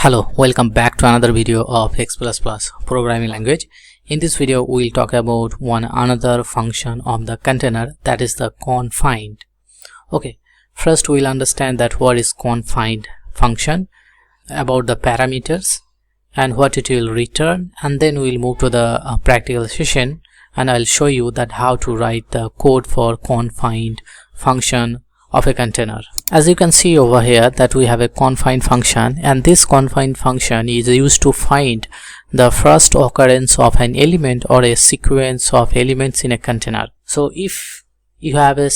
Hello, welcome back to another video of X++ programming language. In this video, we will talk about another function of the container, that is the conFind. Okay, first we will understand that what is conFind function, about the parameters and what it will return, and then we will move to the practical session and I will show you that how to write the code for conFind function of a container. As you can see over here that we have a conFind function, and this conFind function is used to find the first occurrence of an element or a sequence of elements in a container. So if you have a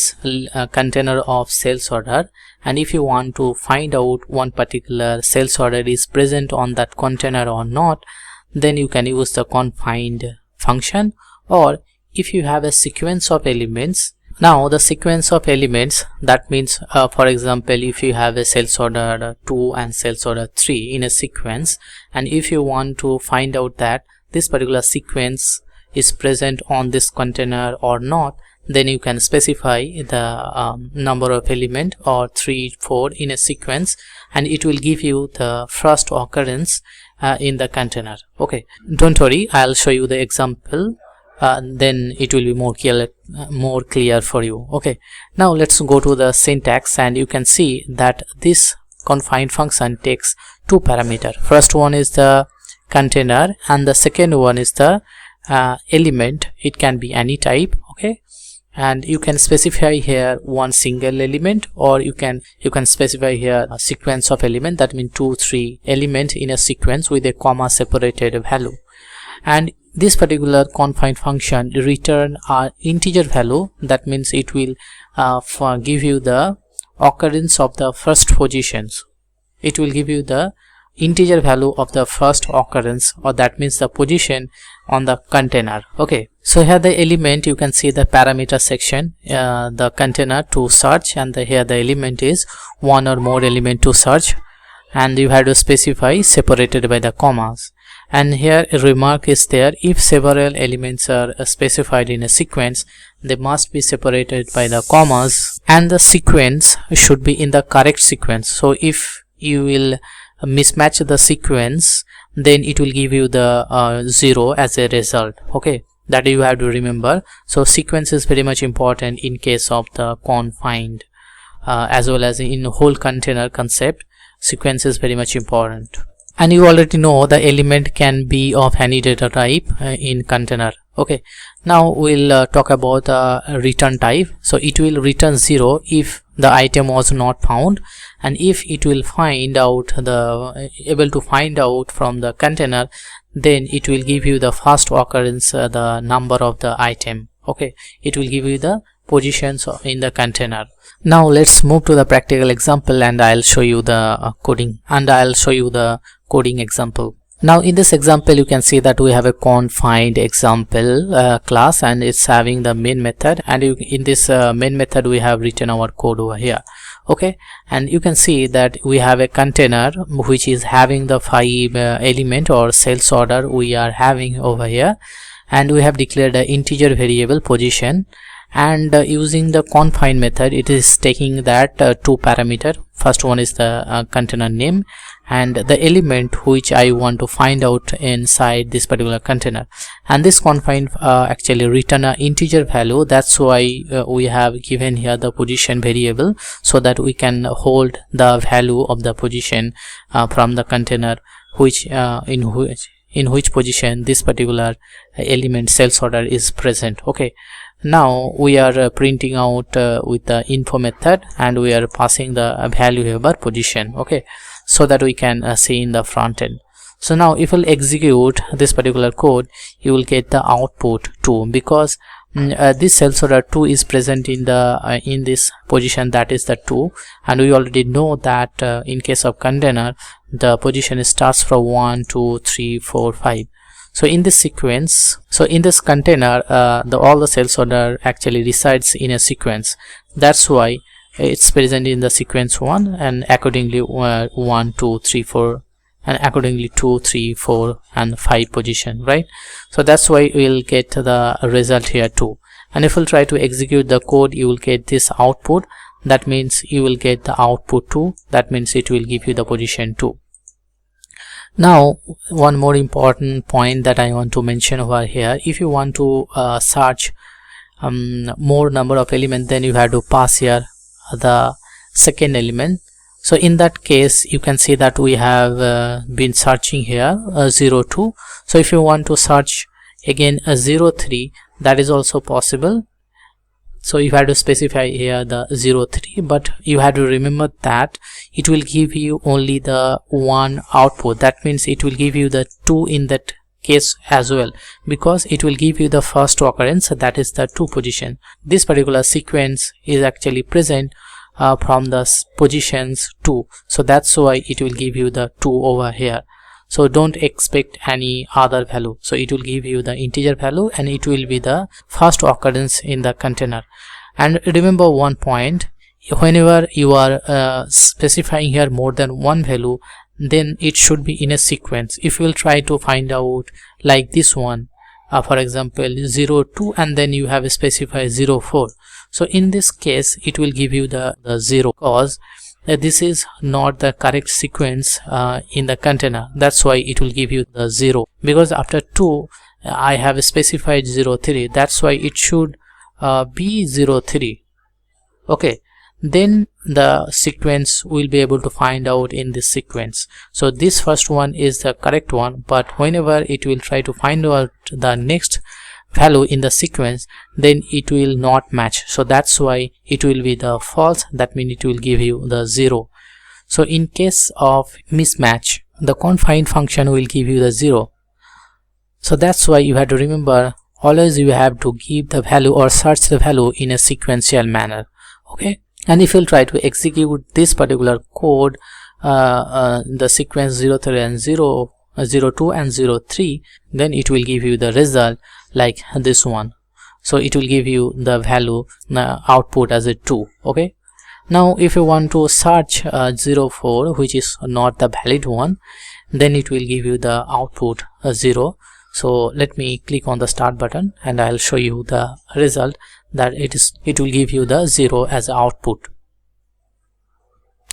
container of sales order, and if you want to find out one particular sales order is present on that container or not, then you can use the conFind function. Or if you have a sequence of elements, now the sequence of elements, that means for example, if you have a sales order 2 and sales order 3 in a sequence, and if you want to find out that this particular sequence is present on this container or not, then you can specify the number of element or 3, 4 in a sequence, and it will give you the first occurrence in the container. Okay, don't worry, I'll show you the example. Then it will be more clear for you. Okay, now let's go to the syntax, and you can see that this conFind function takes two parameters. First one is the container and the second one is the element. It can be any type. Okay, and you can specify here one single element, or you can specify here a sequence of element, that means 2, 3 elements in a sequence with a comma separated value. And this particular conFind function return an integer value, that means it will give you the occurrence of the first positions. It will give you the integer value of the first occurrence, or that means the position on the container. Okay, so here the element, you can see the parameter section, the container to search, and here the element is one or more element to search, and you have to specify separated by the commas. And here a remark is there: if several elements are specified in a sequence, they must be separated by the commas, and the sequence should be in the correct sequence. So if you will mismatch the sequence, then it will give you the 0 as a result. Okay, that you have to remember. So sequence is very much important in case of the conFind, as well as in the whole container concept. Sequence is very much important. And you already know the element can be of any data type in container. Okay, now we'll talk about return type. So it will return 0 if the item was not found, and if it will find out able to find out from the container, then it will give you the first occurrence, the number of the item. Okay, it will give you the positions in the container. Now let's move to the practical example, and I'll show you the coding, and I'll show you the coding example. Now in this example, you can see that we have a conFind example class, and it's having the main method, and in this main method we have written our code over here. Okay, and you can see that we have a container which is having the 5 element or sales order we are having over here, and we have declared an integer variable position. And using the conFind method, it is taking that 2 parameter. First one is the container name and the element which I want to find out inside this particular container. And this conFind actually return an integer value. That's why we have given here the position variable, so that we can hold the value of the position from the container, which in which position this particular element sales order is present. Okay, now we are printing out with the info method, and we are passing the value over position. Okay, so that we can see in the front end. So now if we'll execute this particular code, you will get the output 2, because this sales order 2 is present in this position, that is the 2, and we already know that in case of container the position starts from 1, 2, 3, 4, 5. So in this sequence, so in this container, all the sales order actually resides in a sequence. That's why it's present in the sequence 1, and accordingly 1, 2, 3, 4, and accordingly 2, 3, 4, and 5 position, right? So that's why we'll get the result here 2. And if we'll try to execute the code, you will get this output. That means you will get the output 2. That means it will give you the position 2. Now one more important point that I want to mention over here, if you want to search more number of elements, then you have to pass here the second element. So in that case you can see that we have been searching here 02. So if you want to search again 03, that is also possible. So you have to specify here the 03, but you have to remember that it will give you only the one output. That means it will give you the 2 in that case as well, because it will give you the first occurrence, that is the 2 position. This particular sequence is actually present from the positions 2, so that's why it will give you the 2 over here. So don't expect any other value, so it will give you the integer value and it will be the first occurrence in the container. And remember one point, whenever you are specifying here more than one value, then it should be in a sequence. If you will try to find out like this one, for example 02, and then you have specified 04, so in this case it will give you the 0, because this is not the correct sequence in the container. That's why it will give you the 0, because after 2 I have specified 03, that's why it should be 03. Okay, then the sequence will be able to find out in this sequence. So this first one is the correct one, but whenever it will try to find out the next value in the sequence, then it will not match, so that's why it will be the false. That means it will give you the 0. So in case of mismatch, the conFind function will give you the 0. So that's why you have to remember, always you have to give the value or search the value in a sequential manner. Okay, and if you'll try to execute this particular code, the sequence 03 and 02 and 03, then it will give you the result like this one. So it will give you the value output as a 2. Okay, now if you want to search 04, which is not the valid one, then it will give you the output 0. So let me click on the start button and I'll show you the result, that it will give you the 0 as output.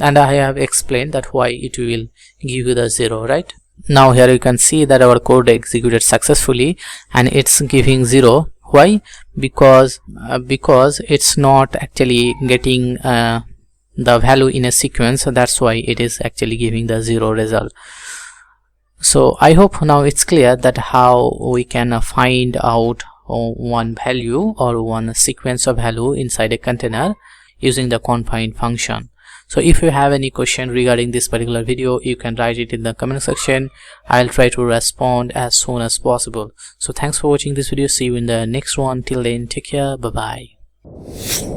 And I have explained that why it will give you the 0, right? Now here you can see that our code executed successfully and it's giving 0. Why? Because it's not actually getting the value in a sequence, so that's why it is actually giving the 0 result. So I hope now it's clear that how we can find out one value or one sequence of value inside a container using the conFind function. So if you have any question regarding this particular video, you can write it in the comment section. I'll try to respond as soon as possible. So thanks for watching this video. See you in the next one. Till then, take care. Bye bye.